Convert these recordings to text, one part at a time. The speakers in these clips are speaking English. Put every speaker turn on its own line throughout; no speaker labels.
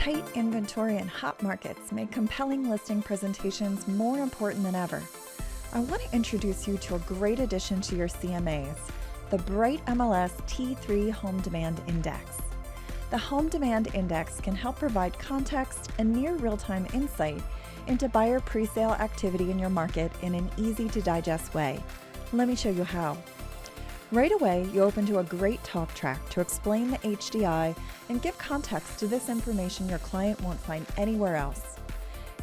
Tight inventory and hot markets make compelling listing presentations more important than ever. I want to introduce you to a great addition to your CMAs, the Bright MLS T3 Home Demand Index. The Home Demand Index can help provide context and near real-time insight into buyer presale activity in your market in an easy-to-digest way. Let me show you how. Right away, you open to a great talk track to explain the HDI and give context to this information your client won't find anywhere else.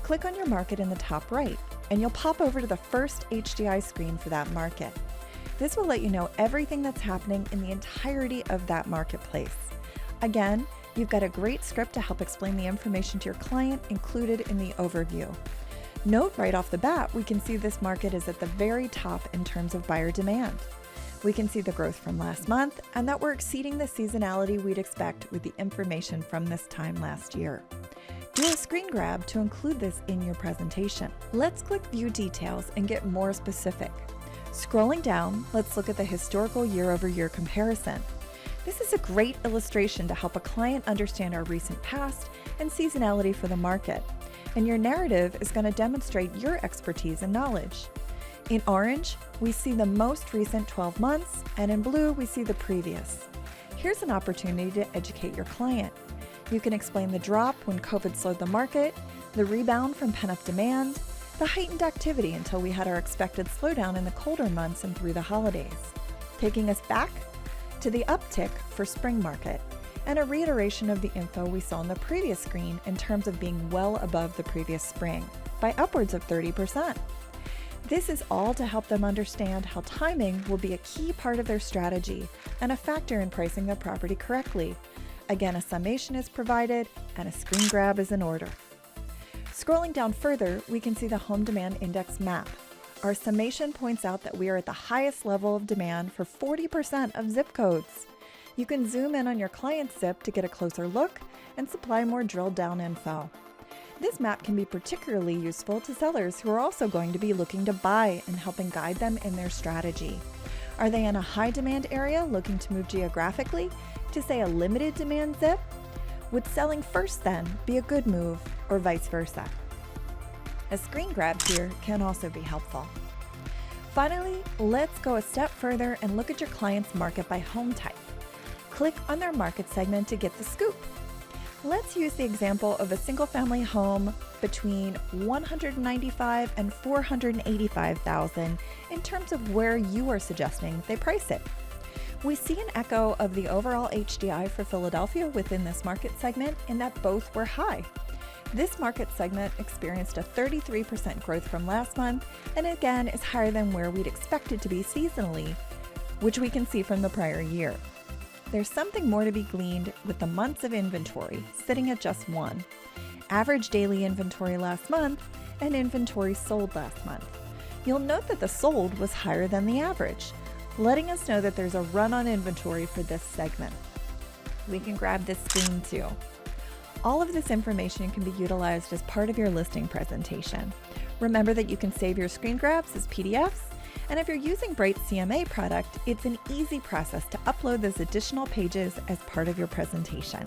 Click on your market in the top right, and you'll pop over to the first HDI screen for that market. This will let you know everything that's happening in the entirety of that marketplace. Again, you've got a great script to help explain the information to your client included in the overview. Note right off the bat, we can see this market is at the very top in terms of buyer demand. We can see the growth from last month and that we're exceeding the seasonality we'd expect with the information from this time last year. Do a screen grab to include this in your presentation. Let's click View Details and get more specific. Scrolling down, let's look at the historical year-over-year comparison. This is a great illustration to help a client understand our recent past and seasonality for the market. And your narrative is going to demonstrate your expertise and knowledge. In orange, we see the most recent 12 months, and in blue, we see the previous. Here's an opportunity to educate your client. You can explain the drop when COVID slowed the market, the rebound from pent-up demand, the heightened activity until we had our expected slowdown in the colder months and through the holidays. Taking us back to the uptick for spring market, and a reiteration of the info we saw on the previous screen in terms of being well above the previous spring, by upwards of 30%. This is all to help them understand how timing will be a key part of their strategy and a factor in pricing their property correctly. Again, a summation is provided and a screen grab is in order. Scrolling down further, we can see the Home Demand Index map. Our summation points out that we are at the highest level of demand for 40% of zip codes. You can zoom in on your client's zip to get a closer look and supply more drilled down info. This map can be particularly useful to sellers who are also going to be looking to buy and helping guide them in their strategy. Are they in a high demand area looking to move geographically to, say, a limited demand zip? Would selling first then be a good move, or vice versa? A screen grab here can also be helpful. Finally, let's go a step further and look at your client's market by home type. Click on their market segment to get the scoop. Let's use the example of a single-family home between $195,000 and $485,000 in terms of where you are suggesting they price it. We see an echo of the overall HDI for Philadelphia within this market segment in that both were high. This market segment experienced a 33% growth from last month and again is higher than where we'd expect it to be seasonally, which we can see from the prior year. There's something more to be gleaned with the months of inventory sitting at just one. Average daily inventory last month and inventory sold last month. You'll note that the sold was higher than the average, letting us know that there's a run on inventory for this segment. We can grab this screen too. All of this information can be utilized as part of your listing presentation. Remember that you can save your screen grabs as PDFs, and if you're using Bright's CMA product, it's an easy process to upload those additional pages as part of your presentation.